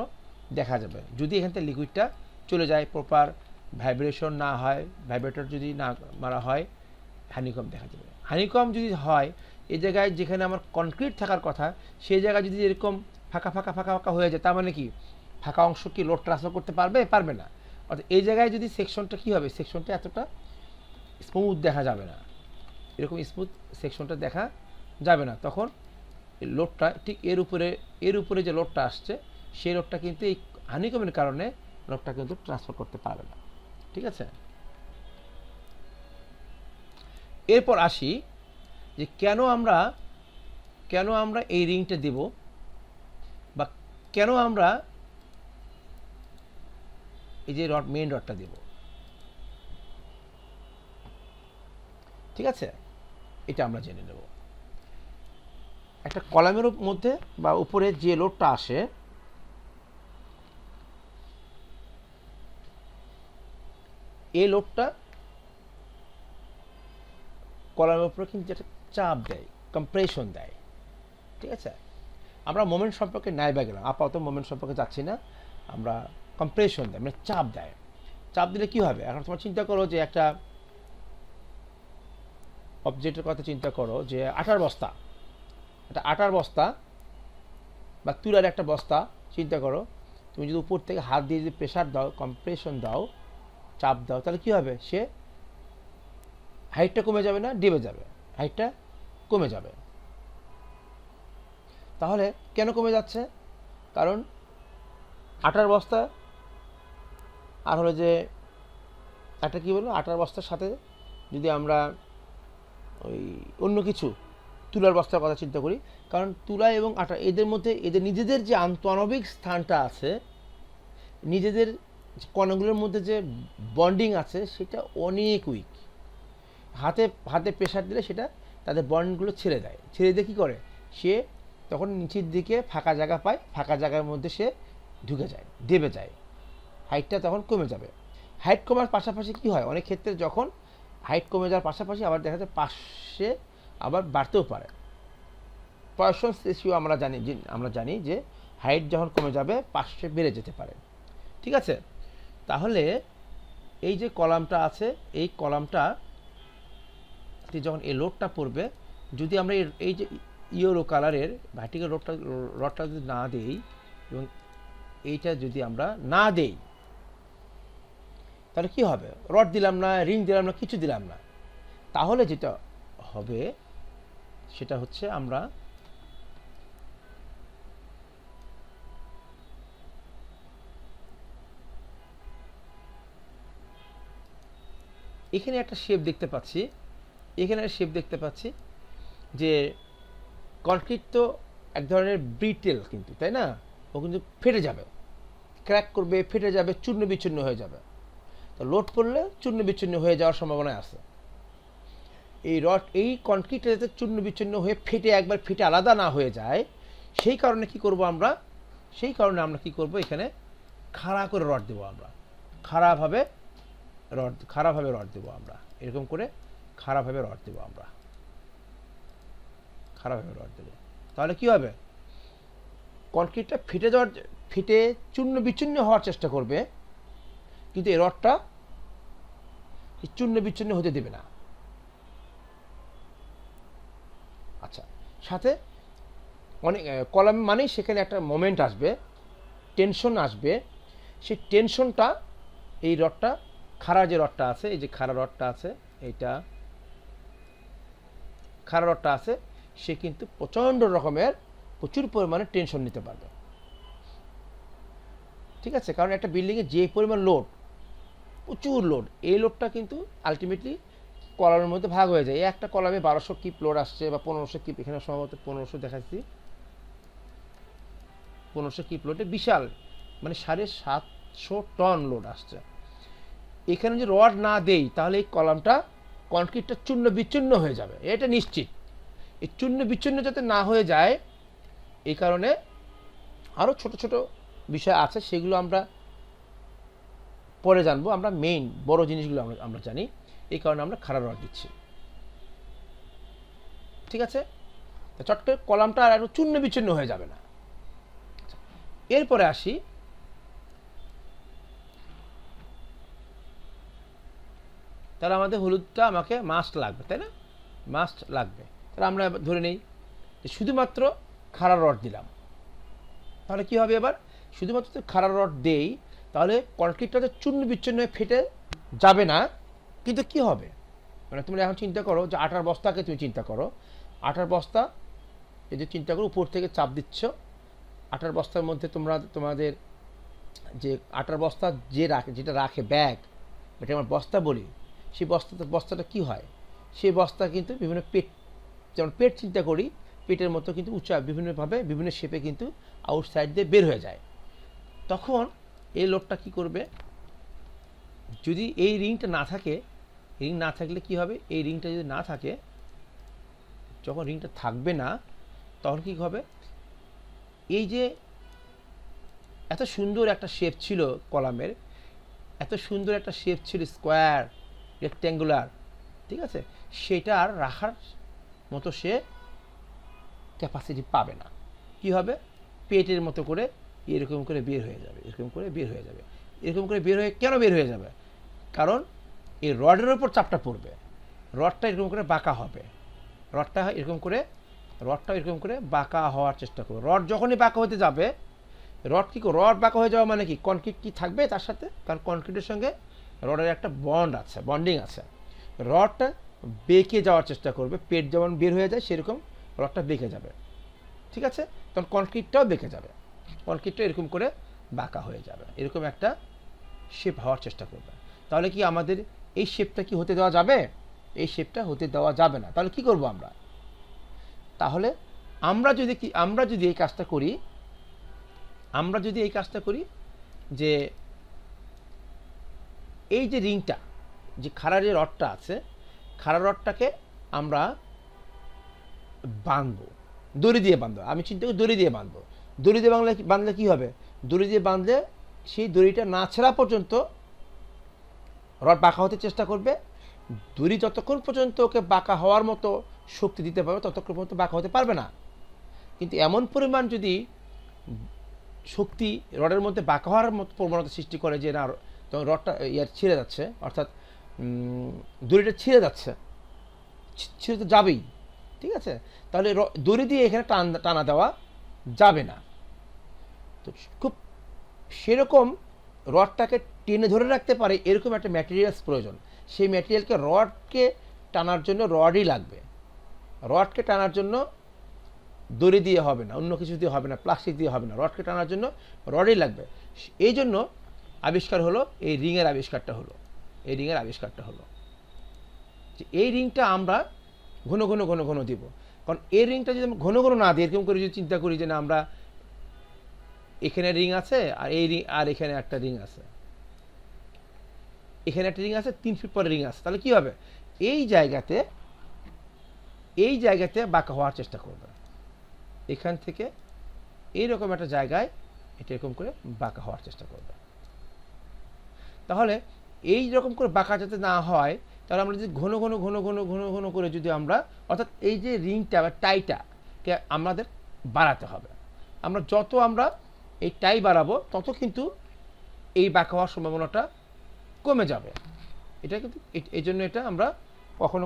দেখা যাবে যদি এখান থেকে লিকুইডটা চলে যায় প্রপার ভাইব্রেশন না হয়, ভাইব্রেটর যদি না মারা হয়, হানিকম দেখা যাবে। হানিকম যদি হয় এই জায়গায় যেখানে আমার কনক্রিট থাকার কথা সেই জায়গায় যদি এরকম ফাঁকা ফাঁকা ফাঁকা ফাঁকা হয়ে যায়, তার মানে কি ফাঁকা অংশ কি লোড ট্রান্সফার করতে পারবে? পারবে না। অর্থাৎ এই জায়গায় যদি সেকশনটা কী হবে, সেকশনটা এতটা স্মুথ দেখা যাবে না, এরকম স্মুথ সেকশনটা দেখা যাবে না। তখন লোডটা ঠিক এর উপরে যে লোডটা আসছে সেই লোডটা কিন্তু এই হানিকমের কারণে লোডটা কিন্তু ট্রান্সফার করতে পারবে না। ঠিক আছে, এরপর আসি যে কেন আমরা এই রিংটা দেব বা কেন আমরা এই যে মেইন রডটা দেব। ঠিক আছে, এটা আমরা জেনে নেব। একটা কলামের মধ্যে বা উপরে যে লোডটা আসে এই লোডটা কলামের উপরে কিন্তু যেটা চাপ দেয়, কম্প্রেশন দেয়। ঠিক আছে, আমরা মোমেন্ট সম্পর্কে নাই বা গেলাম, আপাতত মোমেন্ট সম্পর্কে যাচ্ছি না, আমরা কম্প্রেশন দেয় মানে চাপ দেয়। চাপ দিলে কি হবে? এখন তোমার চিন্তা করো যে একটা অবজেক্টের কথা চিন্তা করো, যে আটার বস্তা, একটা আটার বস্তা বা তুলার একটা বস্তা চিন্তা করো, তুমি যদি উপর থেকে হাত দিয়ে যদি প্রেশার দাও, কম্প্রেশন দাও, চাপ দাও, তাহলে কি হবে? সে হাইটটা কমে যাবে না ডিবে যাবে? হাইটটা কমে যাবে। তাহলে কেন কমে যাচ্ছে? কারণ আটার বস্তা আর হলো যে একটা কী বলবো, আটার বস্তার সাথে যদি আমরা ওই অন্য কিছু তুলার বস্তার কথা চিন্তা করি, কারণ তুলা এবং আটা এদের মধ্যে এদের নিজেদের যে আন্তঃআণবিক স্থানটা আছে, নিজেদের কণাগুলোর মধ্যে যে বন্ডিং আছে সেটা অনেক উইক। হাতে প্রেশার দিলে সেটা তাদের বন্ডগুলো ছেড়ে দেয়। ছেড়ে দিয়ে কী করে? সে তখন নিচের দিকে ফাঁকা জায়গা পায়, ফাঁকা জায়গার মধ্যে সে ঢুকে যায়, দেবে যায়, হাইটটা তখন কমে যাবে। হাইট কমার পাশাপাশি কি হয়, অনেক ক্ষেত্রে যখন হাইট কমে যাওয়ার পাশাপাশি আবার দেখা যায় পাশে আবার বাড়তেও পারে। পয়সন্স রেশিও আমরা জানি যে হাইট যখন কমে যাবে পাশে বেড়ে যেতে পারে। ঠিক আছে, তাহলে এই যে কলামটা আছে, এই কলামটা যখন এই লোডটা পড়বে, যদি আমরা এই যে ইয়েলো কালারের ভার্টিক্যাল রডটা যদি না দেই এবং এইটা যদি আমরা না দেই, তাহলে কি হবে? রড দিলাম না, রিং দিলাম না, কিছু দিলাম না, তাহলে যেটা হবে সেটা হচ্ছে আমরা এখানে একটা শেপ দেখতে পাচ্ছি, যে কনক্রিট তো এক ধরনের ব্রিটেল কিন্তু, তাই না? ও কিন্তু ফেটে যাবে, ক্র্যাক করবে, ফেটে যাবে, চূর্ণ বিচ্ছিন্ন হয়ে যাবে। তো লোড পড়লে চূর্ণ বিচ্ছিন্ন হয়ে যাওয়ার সম্ভাবনা আছে। এই কনক্রিটটা যাতে চূর্ণ বিচ্ছিন্ন হয়ে একবার ফেটে আলাদা না হয়ে যায়, সেই কারণে কি করব আমরা? এখানে খাড়া করে রড দেবো আমরা, খাড়াভাবে রড দেবো আমরা, এরকম করে খাড়াভাবে রড দেবো আমরা, তাহলে কি হবে? কনক্রিটটা ফেটে চূর্ণ বিচ্ছিন্ন হওয়ার চেষ্টা করবে, কিন্তু এই রডটা চূর্ণ বিচ্ছিন্ন হতে দেবে না। আচ্ছা, সাথে অনেক কলাম মানেই সেখানে একটা মোমেন্ট আসবে, টেনশন আসবে। সেই টেনশনটা এই রডটা, খাড়া যে রডটা আছে, এই যে খাড়া রডটা আছে, এইটা খাড়া রডটা আছে, সে কিন্তু প্রচুর পরিমাণে টেনশন নিতে পারবে। ঠিক আছে, কারণ একটা বিল্ডিংয়ে যে পরিমাণ লোড, প্রচুর লোড, এই লোডটা কিন্তু আলটিমেটলি কলামের মধ্যে ভাগ হয়ে যায়। একটা কলামে 1200 কিপ লোড আসছে বা 1500 কিপ, এখানে সম্ভবত 1500 দেখাচ্ছি, 1500 কিপ লোডে বিশাল মানে 750 টন লোড আসছে। এখানে যে রড না দেই তাহলে এই কনক্রিটটা চূর্ণ বিচ্ছিন্ন হয়ে যাবে, এটা নিশ্চিত। এই চূর্ণ বিচ্ছিন্ন যাতে না হয়ে যায়, এই কারণে আরও ছোট ছোট বিষয় আছে, সেগুলো আমরা পরে জানবো। আমরা মেইন বড় জিনিসগুলো আমরা জানি, এই কারণে আমরা খাড়া রড দিচ্ছি। ঠিক আছে, চট করে কলামটা আর চূর্ণ বিচ্ছিন্ন হয়ে যাবে না। এরপরে আসি তাহলে আমাদের হলুদটা আমাকে মাস্ট লাগবে, তাই না? মাস্ট লাগবে। তাহলে আমরা ধরে নেই যে শুধুমাত্র খাড়া রড দিলাম, তাহলে কি হবে? এবার শুধুমাত্র খাড়া রড দেই, তাহলে কংক্রিটটা তো চূর্ণ বিচ্ছিন্ন হয়ে ফেটে যাবে না, কিন্তু কি হবে? মানে তুমি এখন চিন্তা করো যে আটার বস্তাকে তুমি চিন্তা করো, আটার বস্তা এই যে চিন্তা করো, উপর থেকে চাপ দিচ্ছ, আটার বস্তার মধ্যে তোমাদের যে আটার বস্তা যেটা রাখে ব্যাগ, এটা আমরা বস্তা বলি, সেই বস্তাটা কি হয়? সেই বস্তা কিন্তু বিভিন্ন পেট, যেমন পেট চিন্তা করি, পেটের মতো কিন্তু উঁচা বিভিন্নভাবে বিভিন্ন শেপে কিন্তু আউটসাইড দিয়ে বের হয়ে যায়। তখন এই লোডটা কি করবে? যদি এই রিংটা না থাকে, রিং না থাকলে কি হবে? এই রিংটা যদি না থাকে, যখন রিংটা থাকবে না তখন কি হবে? এই যে এত সুন্দর একটা শেপ ছিল কলামের, এত সুন্দর একটা শেপ ছিল স্কোয়ার রেক্ট্যাঙ্গুলার, ঠিক আছে, সেটা আর রাখার মতো সে ক্যাপাসিটি পাবে না। কি হবে? পেটের মতো করে এরকম করে বের হয়ে যাবে, এরকম করে বের হয়ে যাবে, এরকম করে বের হয়ে কেন বের হয়ে যাবে? কারণ এই রডের ওপর চাপটা পড়বে, রডটা এরকম করে বাঁকা হবে, রডটা এরকম করে বাঁকা হওয়ার চেষ্টা করবে। রড যখনই বাঁকা হতে যাবে, রড বাঁকা হয়ে যাওয়া মানে কি? কনক্রিট কি থাকবে তার সাথে? কারণ কনক্রিটের সঙ্গে রডের একটা বন্ডিং আছে। রডটা বেঁকে যাওয়ার চেষ্টা করবে, পেট যেমন বের হয়ে যায় সেরকম রডটা বেঁকে যাবে, ঠিক আছে? তখন কনক্রিটটাও বেঁকে যাবে, কনক্রিটটা এরকম করে বাঁকা হয়ে যাবে, এরকম একটা শেপ হওয়ার চেষ্টা করবে। তাহলে কি আমাদের এই শেপটা কি হতে দেওয়া যাবে? এই শেপটা হতে দেওয়া যাবে না। তাহলে কি করব আমরা? তাহলে আমরা যদি এই কাজটা করি যে এই যে রিংটা, যে খাড়া যে রডটা আছে, খাড়া রডটাকে আমরা বাঁধবো, দড়ি দিয়ে বাঁধবো। আমি চিন্তা করি দড়ি দিয়ে বাঁধবো। দড়ি দিয়ে বাঁধলে কি হবে? দড়ি দিয়ে বাঁধলে সেই দড়িটা না ছেঁড়া পর্যন্ত রড বাঁকা হতে চেষ্টা করবে। দড়ি যতক্ষণ পর্যন্ত ওকে বাঁকা হওয়ার মতো শক্তি দিতে পারবে ততক্ষণ পর্যন্ত বাঁকা হতে পারবে না। কিন্তু এমন পরিমাণ যদি শক্তি রডের মধ্যে বাঁকা হওয়ার মতো প্রবণতা সৃষ্টি করে যে না, তখন রডটা ছিঁড়ে যাচ্ছে, অর্থাৎ দড়িটা ছিঁড়ে যাচ্ছে, ছিঁড়ে তো যাবেই, ঠিক আছে? তাহলে দড়ি দিয়ে এখানে টানা দেওয়া যাবে না। তো খুব সেরকম রডটাকে টেনে ধরে রাখতে পারে এরকম একটা ম্যাটেরিয়ালস প্রয়োজন। সেই ম্যাটেরিয়ালকে রডকে টানার জন্য রডই লাগবে। রডকে টানার জন্য দড়ি দিয়ে হবে না, অন্য কিছু দিয়ে হবে না, প্লাস্টিক দিয়ে হবে না, রডকে টানার জন্য রডই লাগবে। এই জন্য আবিষ্কার হলো এই রিংয়ের আবিষ্কারটা হলো যে এই রিংটা আমরা ঘন ঘন দিব। কারণ এই রিংটা যদি আমরা ঘন না দিই, এরকম করে যদি চিন্তা করি যে না, আমরা এখানে রিং আছে আর আর এখানে একটা রিং আছে, এখানে একটা রিং আছে, 3 ফিট পরে রিং আছে, তাহলে কি হবে? এই জায়গাতে বাঁকা হওয়ার চেষ্টা করবে। এখান থেকে এইরকম একটা জায়গায় এটা এরকম করে বাঁকা হওয়ার চেষ্টা করবে। তাহলে এই রকম করে বাঁকা যাতে না হয়, তাহলে আমরা যদি ঘন ঘন করে যদি আমরা, অর্থাৎ এই যে রিংটা বা টাইটাকে আমাদের বাড়াতে হবে। যত আমরা এই টাই বাড়াবো তত কিন্তু এই বাঁকা হওয়ার সম্ভাবনাটা কমে যাবে। এটা কিন্তু এই জন্য এটা আমরা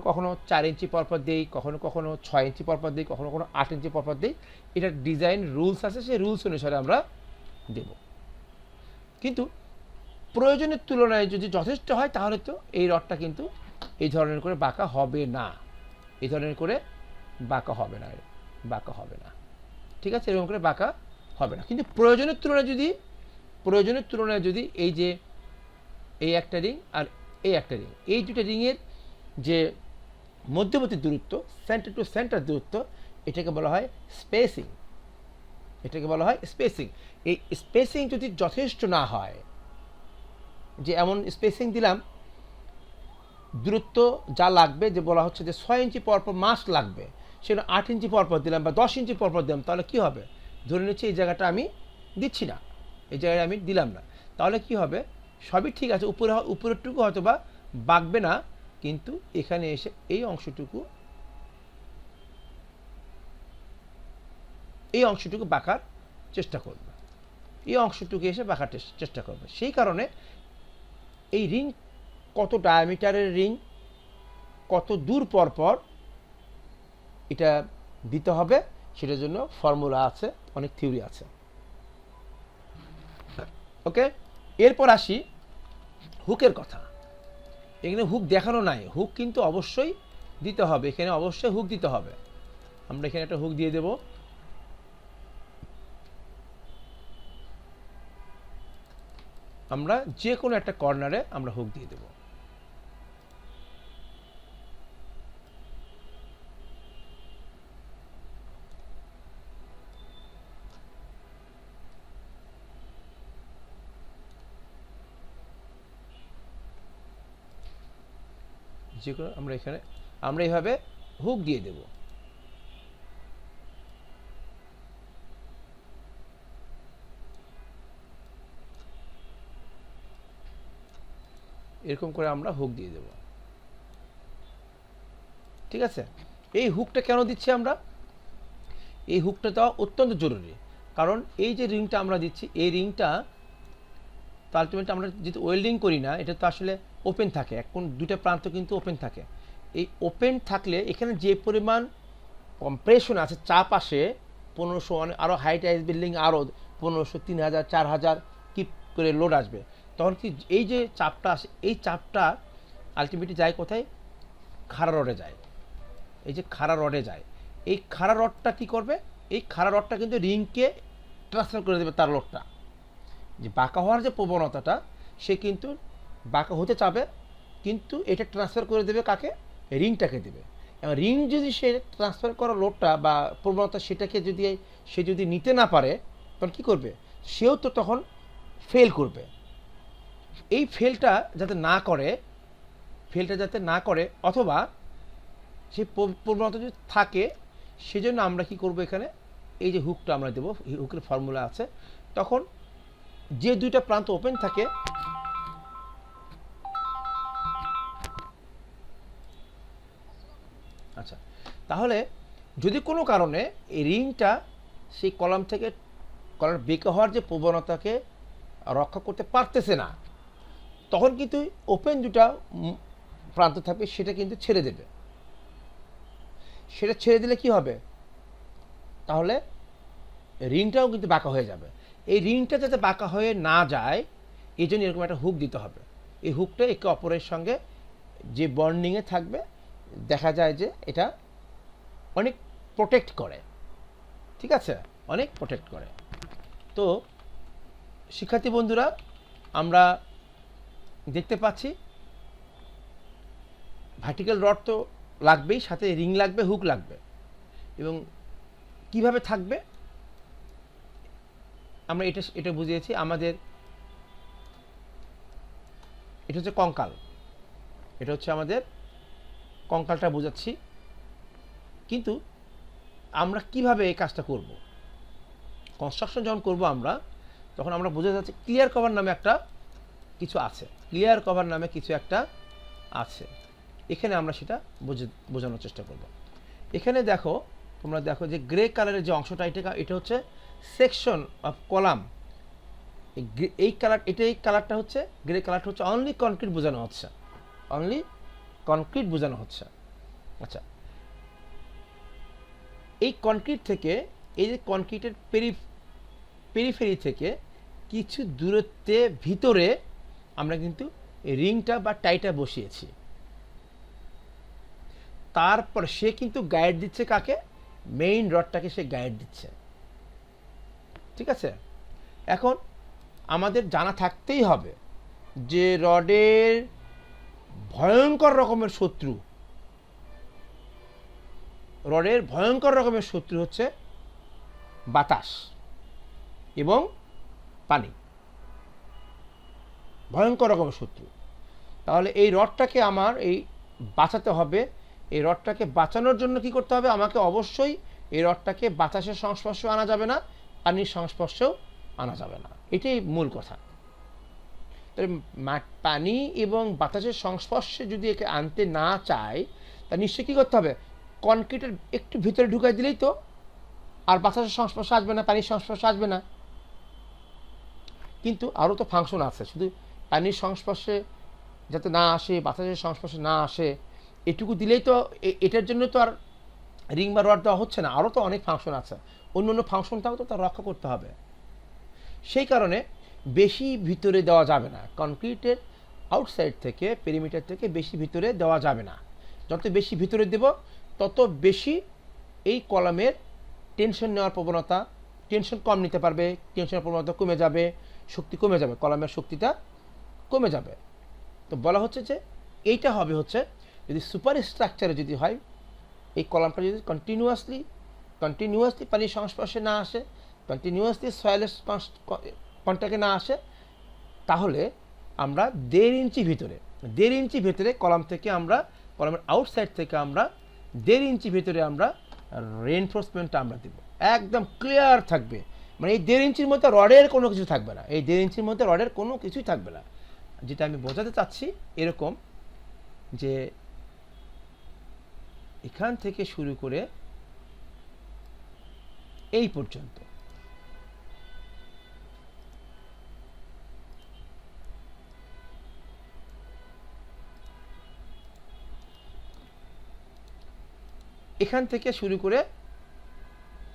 কখনো 4 ইঞ্চি পরপর দিই, কখনো 6 ইঞ্চি পরপর দিই, কখনো 8 ইঞ্চি পরপর দিই। এটা ডিজাইন রুলস আছে, সেই রুলস অনুসারে আমরা দেব। কিন্তু প্রয়োজনের তুলনায় যদি যথেষ্ট হয় তাহলে তো এই রডটা কিন্তু এই ধরনের করে বাঁকা হবে না, বাঁকা হবে না, ঠিক আছে? এরকম করে বাঁকা হবে না। কিন্তু প্রয়োজনের তুলনায় যদি এই যে এই একটা রিং আর এই একটা রিং, এই দুটো রিংয়ের যে মধ্যবর্তী দূরত্ব, সেন্টার টু সেন্টার দূরত্ব, এটাকে বলা হয় স্পেসিং। এই স্পেসিং যদি যথেষ্ট না হয়, যে এমন স্পেসিং দিলাম, দূরত্ব যা লাগবে, যে বলা হচ্ছে যে 6 ইঞ্চি পরপর মাস্ক লাগবে, সেটা 8 ইঞ্চি পরপর দিলাম বা 10 ইঞ্চি পরপর দিলাম, তাহলে কি হবে? ধরে নিচ্ছি এই জায়গাটা আমি দিচ্ছি না, এই জায়গায় আমি দিলাম না, তাহলে কি হবে? সবই ঠিক আছে, উপরেরটুকু হয়তো বা বাঁকবে না, কিন্তু এখানে এসে এই অংশটুকু বাঁকার চেষ্টা করবে, চেষ্টা করবে। সেই কারণে এই রিং কত ডায়ামিটারের রিং, কত দূর পর পর এটা দিতে হবে সেটার জন্য ফর্মুলা আছে, অনেক থিওরি আছে। ওকে, এরপর আসি হুকের কথা। এখানে হুক দেখানো নাই, হুক কিন্তু অবশ্যই দিতে হবে, এখানে অবশ্যই হুক দিতে হবে। আমরা এখানে একটা হুক দিয়ে দেব। আমরা যে কোনো একটা কর্নারে আমরা হুক দিয়ে দেব। যে কোনো আমরা এইভাবে হুক দিয়ে দেব। এরকম করে আমরা হুক দিয়ে দেব। ঠিক আছে, এই হুকটা কেন দিচ্ছি আমরা? এই হুকটা দেওয়া অত্যন্ত জরুরি, কারণ এই যে রিংটা আমরা দিচ্ছি, এই রিংটা তো আলটিমেটলি আমরা যেহেতু ওয়েল্ডিং করি না, এটা তো আসলে ওপেন থাকে, এখন দুটো প্রান্ত কিন্তু ওপেন থাকে। এই ওপেন থাকলে এখানে যে পরিমাণ কম্প্রেশন আছে, চাপ আসে 1500, আরও হাইট রাইজ বিল্ডিং আরও 1500, 3000, 4000 কি করে লোড আসবে, তখন কি এই যে চাপটা আসে, এই চাপটা আলটিমেটলি যায় কোথায়? খাড়া রডে যায়। এই যে খাড়া রডে যায়, এই খাড়া রডটা কী করবে? এই খাড়া রডটা কিন্তু রিংকে ট্রান্সফার করে দেবে তার লোডটা। যে বাঁকা হওয়ার যে প্রবণতাটা, সে কিন্তু বাঁকা হতে চাবে, কিন্তু এটা ট্রান্সফার করে দেবে কাকে? রিংটাকে দেবে। এবং রিং যদি সে ট্রান্সফার করা লোডটা বা প্রবণতা সেটাকে সে যদি নিতে না পারে, তখন কী করবে? সেও তো তখন ফেল করবে। এই ফেলটা যাতে না করে, অথবা সেই প্রবণতা যদি থাকে, সেজন্য আমরা কি করব? এখানে এই যে হুকটা আমরা দেবো, হুকের ফর্মুলা আছে, তখন যে দুইটা প্রান্ত ওপেন থাকে, আচ্ছা, তাহলে যদি কোনো কারণে এই রিংটা সেই কলাম বেঁকে হওয়ার যে প্রবণতাকে রক্ষা করতে পারতেছে না, তখন কিন্তু ওপেন দুটা প্রান্ত থাকবে, সেটা কিন্তু ছেড়ে দেবে। সেটা ছেড়ে দিলে কি হবে? তাহলে রিংটাও কিন্তু বাঁকা হয়ে যাবে। এই রিংটা যাতে বাঁকা হয়ে না যায়, এই জন্য এরকম একটা হুক দিতে হবে। এই হুকটা একে অপরের সঙ্গে যে বন্ডিংয়ে থাকবে, দেখা যায় যে এটা অনেক প্রোটেক্ট করে। ঠিক আছে, অনেক প্রোটেক্ট করে। তো শিক্ষার্থী বন্ধুরা, আমরা দেখতে পাচ্ছি ভার্টিক্যাল রড তো লাগবেই, সাথে রিং লাগবে, হুক লাগবে। এবং কিভাবে থাকবে আমরা এটা বুঝিয়েছি। আমাদের এটা হচ্ছে কঙ্কাল, এটা হচ্ছে আমাদের কঙ্কালটা বোঝাচ্ছি। কিন্তু আমরা কিভাবে এই কাজটা করব? কনস্ট্রাকশন যখন করব আমরা, তখন আমরা বোঝা যাচ্ছে ক্লিয়ার কভার নামে একটা কিছু আছে, ক্লিয়ার কভার নামে কিছু একটা আছে। এখানে আমরা সেটা বোঝানোর চেষ্টা করব। এখানে তোমরা দেখো যে গ্রে কালারের যে অংশটা, এটা হচ্ছে সেকশন অফ কলাম। এই কালারটা হচ্ছে গ্রে কালারটা হচ্ছে অনলি কনক্রিট বোঝানো হচ্ছে, অনলি কনক্রিট বোঝানো হচ্ছে। আচ্ছা, এই কনক্রিট থেকে, এই যে কনক্রিটের পেরিফেরি থেকে কিছু দূরত্বে ভিতরে আমরা কিন্তু রিংটা বা টাইটা বসিয়েছি। তারপর সে কিন্তু গাইড দিচ্ছে কাকে? মেইন রডটাকে সে গাইড দিচ্ছে। ঠিক আছে, এখন আমাদের জানা থাকতেই হবে যে রডের ভয়ঙ্কর রকমের শত্রু হচ্ছে বাতাস এবং পানি, ভয়ঙ্কর রকমের শত্রু। তাহলে এই রডটাকে আমার বাঁচাতে হবে। এই রডটাকে বাঁচানোর জন্য কি করতে হবে? আমাকে অবশ্যই এই রডটাকে বাতাসের সংস্পর্শেও আনা যাবে না, পানির সংস্পর্শেও আনা যাবে না। এটাই মূল কথা। তাহলে পানি এবং বাতাসের সংস্পর্শে যদি একে আনতে না চায়, তা নিশ্চয়ই কী করতে হবে? কনক্রিটের একটু ভিতরে ঢুকাই দিলেই তো আর বাতাসের সংস্পর্শে আসবে না, পানির সংস্পর্শে আসবে না। কিন্তু আরও তো ফাংশন আছে, শুধু পানির সংস্পর্শে যাতে না আসে, বাতাসের সংস্পর্শে না আসে, এটুকু দিলেই তো এটার জন্য তো আর রিং বা রড দেওয়া হচ্ছে না, আরও তো অনেক ফাংশন আছে, অন্য অন্য ফাংশনটাও তো তার রক্ষা করতে হবে। সেই কারণে বেশি ভিতরে দেওয়া যাবে না, কনক্রিটের আউটসাইড থেকে পেরিমিটার থেকে বেশি ভিতরে দেওয়া যাবে না। যত বেশি ভিতরে দেব তত বেশি এই কলামের টেনশন নেওয়ার প্রবণতা, টেনশন কম নিতে পারবে, টেনশনের প্রবণতা কমে যাবে, শক্তি কমে যাবে, কলামের শক্তিটা কমে যাবে। তো বলা হচ্ছে যে এইটা হবে হচ্ছে যদি সুপার স্ট্রাকচারে যদি হয়, এই কলামটা যদি কন্টিনিউয়াসলি পানির সংস্পর্শে না আসে, কন্টিনিউয়াসলি সয়েলের কন্ট্যাক্টে না আসে, তাহলে আমরা 1.5 ইঞ্চি ভিতরে কলাম থেকে আমরা, কলামের আউটসাইড থেকে আমরা 1.5 ইঞ্চি ভিতরে আমরা রেইনফোর্সমেন্টটা আমরা দেব, একদম ক্লিয়ার থাকবে। মানে এই 1.5 ইঞ্চির মধ্যে রডের কোনো কিছু থাকবে না, এই 1.5 ইঞ্চির মধ্যে রডের কোনো কিছুই থাকবে না। যেটা আমি বোঝাতে চাচ্ছি এরকম যে এখান থেকে শুরু করে এই পর্যন্ত এখান থেকে শুরু করে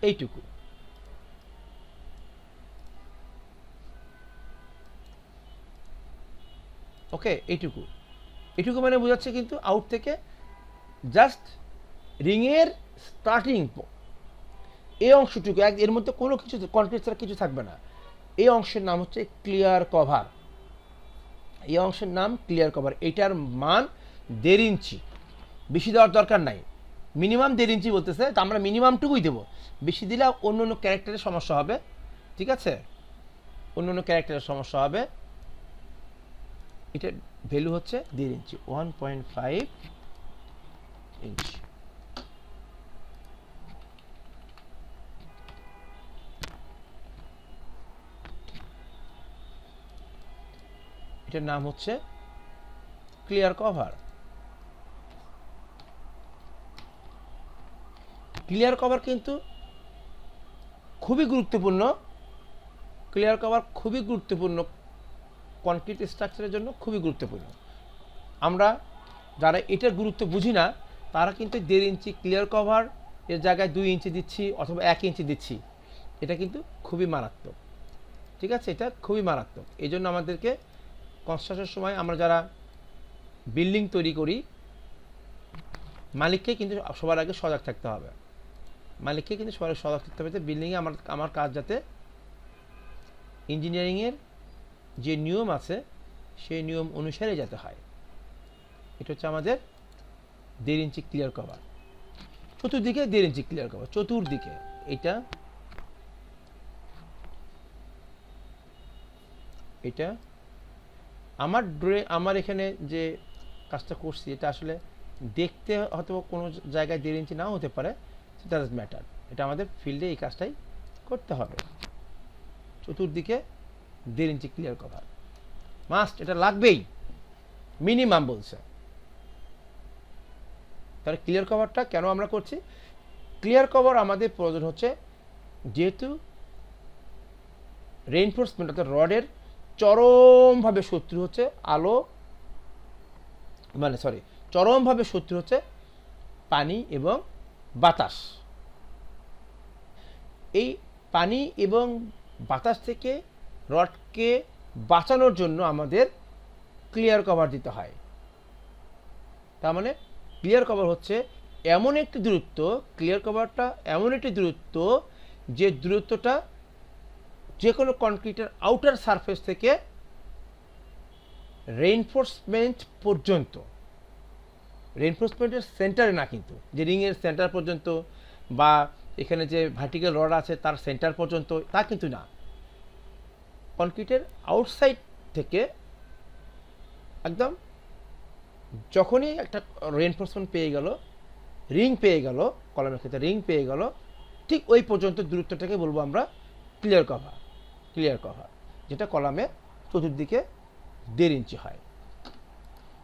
এইটুকু, ওকে, এইটুকু মানে বোঝাচ্ছে কিন্তু আউট থেকে জাস্ট রিংয়ের স্টার্টিং এই অংশটুকু, এর মধ্যে কোনো কিছু কনক্রিট ছাড়া কিছু থাকবে না। এই অংশের নাম হচ্ছে ক্লিয়ার কভার, এই অংশের নাম ক্লিয়ার কভার। এইটার মান 1.5 ইঞ্চি, বেশি দেওয়ার দরকার নাই, মিনিমাম 1.5 ইঞ্চি বলতেছে, তো আমরা মিনিমামটুকুই দেবো, বেশি দিলে অন্য অন্য ক্যারেক্টারের সমস্যা হবে, ঠিক আছে, অন্য অন্য ক্যারেক্টারের সমস্যা হবে। এটার ভ্যালু হচ্ছে 1.5 ইঞ্চি, 1.5 ইঞ্চি। এটার নাম হচ্ছে ক্লিয়ার কভার। ক্লিয়ার কভার কিন্তু খুবই গুরুত্বপূর্ণ, ক্লিয়ার কভার খুবই গুরুত্বপূর্ণ, কনক্রিট স্ট্রাকচারের জন্য খুবই গুরুত্বপূর্ণ। আমরা যারা এটার গুরুত্ব বুঝি না তারা কিন্তু 1.5 ইঞ্চি ক্লিয়ার কভার এর জায়গায় 2 ইঞ্চি দিচ্ছি অথবা 1 ইঞ্চি দিচ্ছি, এটা কিন্তু খুবই মারাত্মক, ঠিক আছে, এটা খুবই মারাত্মক। এই জন্য আমাদেরকে কনস্ট্রাকশনের সময় আমরা যারা বিল্ডিং তৈরি করি, মালিককে কিন্তু সবার আগে সজাগ থাকতে হবে, মালিককে কিন্তু সবার সজাগ থাকতে হবে যে বিল্ডিংয়ে আমার কাজ যাতে ইঞ্জিনিয়ারিংয়ের যে নিয়ম আছে সেই নিয়ম অনুসারে যাতে হয়। এটা হচ্ছে আমাদের 1.5 ইঞ্চি ক্লিয়ার কভার, চতুর্দিকে 1.5 ইঞ্চি ক্লিয়ার কভার, চতুর্দিকে। এটা আমার এখানে যে কাজটা করছি এটা আসলে দেখতে হয়তো কোনো জায়গায় 1.5 ইঞ্চি নাও হতে পারে, সেটা ডাজন্ট ম্যাটার, এটা আমাদের ফিল্ডে এই কাজটাই করতে হবে। চতুর্দিকে 1.5 ইঞ্চি ক্লিয়ার কভার মাস্ট, এটা লাগবেই, মিনিমাম বলছে। তাহলে ক্লিয়ার কভারটা কেন আমরা করছি? ক্লিয়ার কভার আমাদের প্রয়োজন হচ্ছে যেহেতু রেইনফোর্সমেন্ট অর্থাৎ রডের চরমভাবে শত্রু হচ্ছে চরমভাবে শত্রু হচ্ছে পানি এবং বাতাস। এই পানি এবং বাতাস থেকে রডকে বাঁচানোর জন্য আমাদের ক্লিয়ার কভার দিতে হয়। তার মানে ক্লিয়ার কভার হচ্ছে এমন একটি দূরত্ব, ক্লিয়ার কভারটা এমন একটি দূরত্ব যে দূরত্বটা যে কোনো কনক্রিটের আউটার সারফেস থেকে রেইনফোর্সমেন্ট পর্যন্ত, রেইনফোর্সমেন্টের সেন্টারে না কিন্তু, যে রিংয়ের সেন্টার পর্যন্ত বা এখানে যে ভার্টিক্যাল রড আছে তার সেন্টার পর্যন্ত, তা কিন্তু না, কনক্রিটের আউটসাইড থেকে একদম যখনই একটা রেইনফোর্সমেন্ট পেয়ে গেল, রিং পেয়ে গেল, কলামের ক্ষেত্রে রিং পেয়ে গেল, ঠিক ওই পর্যন্ত দূরত্বটাকে বলবো আমরা ক্লিয়ার কভার। ক্লিয়ার কভার যেটা কলামে চতুর্দিকে 1.5 ইঞ্চি হয়।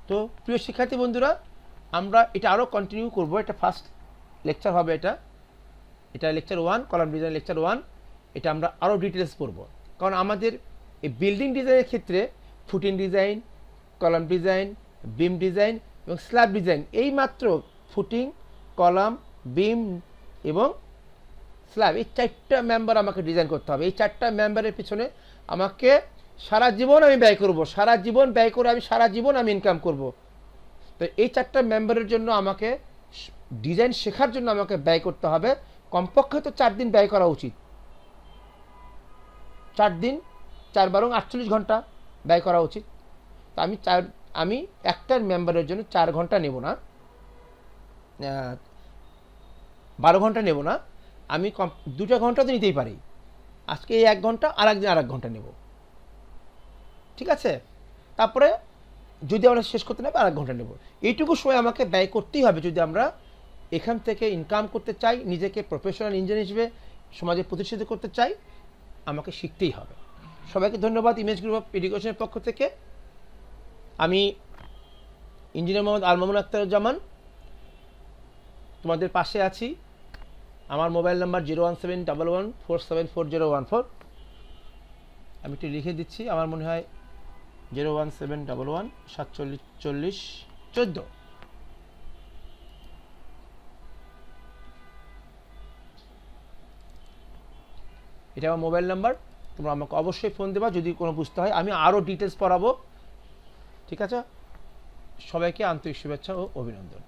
তো প্রিয় শিক্ষার্থী বন্ধুরা, আমরা এটা আরও কন্টিনিউ করব, এটা ফার্স্ট লেকচার হবে, এটা লেকচার 1, কলাম ডিজাইন লেকচার 1, এটা আমরা আরও ডিটেলস পড়ব। কারণ আমাদের এই বিল্ডিং ডিজাইনের ক্ষেত্রে footing design, column design, beam design এবং স্ল্যাব ডিজাইন এই মাত্র ফুটিং, কলাম, বিম এবং স্ল্যাব এই 4টা মেম্বার আমাকে ডিজাইন করতে হবে। এই 4টা মেম্বারের পিছনে আমাকে সারা জীবন আমি ব্যয় করব, সারা জীবন ব্যয় করে আমি সারা জীবন আমি ইনকাম করব। তো এই 4টা মেম্বারের জন্য আমাকে ডিজাইন শেখার জন্য আমাকে ব্যয় করতে হবে, কমপক্ষে তো 4 দিন ব্যয় করা উচিত। 4 দিন 4 বারং 48 ঘন্টা ব্যয় করা উচিত। তো আমি একটার মেম্বারের জন্য 4 ঘন্টা নেব না, 12 ঘন্টা নেব না, আমি 2টা ঘন্টা তো নিতেই পারি। আজকে এই 1 ঘন্টা, আর একদিন আর 1 ঘন্টা নেব, ঠিক আছে? তারপরে যদি আমরা শেষ করতে না পারি, আর 1 ঘন্টা নেব। এইটুকু সময় আমাকে ব্যয় করতেই হবে যদি আমরা এখান থেকে ইনকাম করতে চাই, নিজেকে প্রফেশনাল ইঞ্জিনিয়ার হিসেবে সমাজে প্রতিষ্ঠিত করতে চাই, আমাকে শিখতেই হবে। সবাইকে ধন্যবাদ ইমেজ গ্রুপ অফ এডুকেশনের পক্ষ থেকে। আমি ইঞ্জিনিয়ার মোহাম্মদ আল মামুন আখতারুজ্জামান তোমাদের পাশে আছি। আমার মোবাইল নাম্বার 01711474014। আমি একটু লিখে দিচ্ছি, আমার মনে হয় 01711474014। এটা আমার মোবাইল নাম্বার, তোমরা আমাকে অবশ্যই ফোন দেবা যদি কোনো বুঝতে হয়। আমি আরও ডিটেলস পড়াবো, ঠিক আছে? সবাইকে আন্তরিক শুভেচ্ছা ও অভিনন্দন।